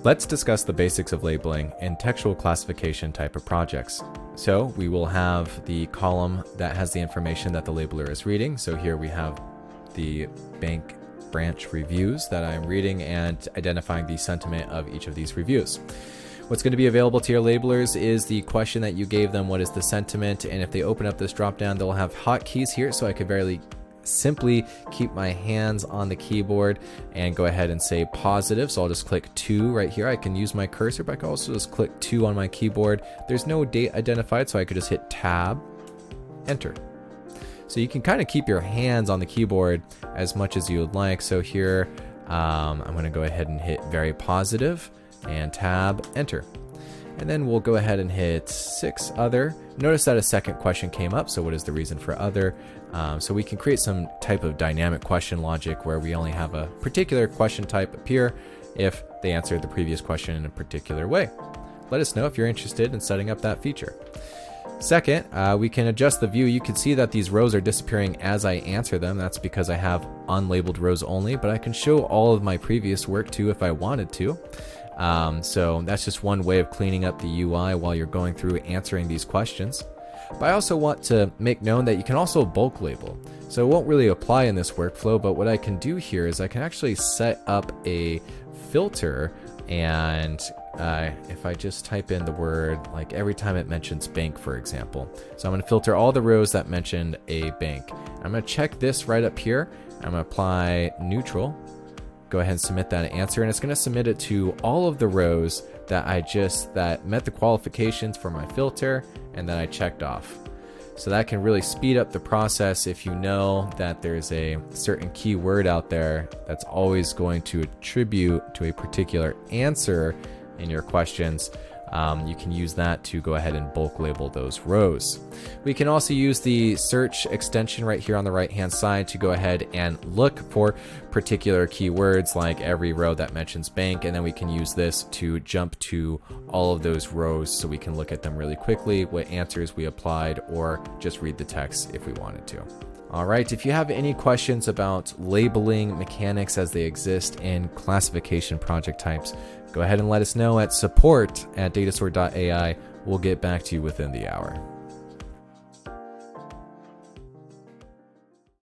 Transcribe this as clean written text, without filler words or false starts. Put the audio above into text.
Let's discuss the basics of labeling in textual classification type of projects. So we will have the column that has the information that the labeler is reading. So here we have the bank branch reviews that I'm reading and identifying the sentiment of each of these reviews. What's going to be available to your labelers is the question that you gave them, what is the sentiment? And if they open up this dropdown, they'll have hotkeys here, so I could very simply keep my hands on the keyboard and go ahead and say positive. So I'll just click 2 right here. I can use my cursor, but I can also just click 2 on my keyboard. There's no date identified, so I could just hit tab, enter. So you can kind of keep your hands on the keyboard as much as you would like. So here, I'm going to go ahead and hit very positive and tab, enter. And then we'll go ahead and hit 6 other. Notice that a second question came up. So what is the reason for other? So we can create some type of dynamic question logic where we only have a particular question type appear if they answered the previous question in a particular way. Let us know if you're interested in setting up that feature. Second, we can adjust the view. You can see that these rows are disappearing as I answer them. That's because I have unlabeled rows only, but I can show all of my previous work too if I wanted to. So that's just one way of cleaning up the UI while you're going through answering these questions. But I also want to make known that you can also bulk label. So it won't really apply in this workflow, but what I can do here is I can actually set up a filter, and if I just type in the word, like every time it mentions bank, for example. So I'm going to filter all the rows that mentioned a bank. I'm going to check this right up here. I'm going to apply neutral. Go ahead and submit that answer, and it's going to submit it to all of the rows that met the qualifications for my filter and that I checked off. So that can really speed up the process if you know that there's a certain keyword out there that's always going to attribute to a particular answer in your questions. You can use that to go ahead and bulk label those rows. We can also use the search extension right here on the right hand side to go ahead and look for particular keywords like every row that mentions bank, and then we can use this to jump to all of those rows so we can look at them really quickly, what answers we applied, or just read the text if we wanted to. All right, if you have any questions about labeling mechanics as they exist in classification project types, go ahead and let us know at support@DATASAUR.AI. We'll get back to you within the hour.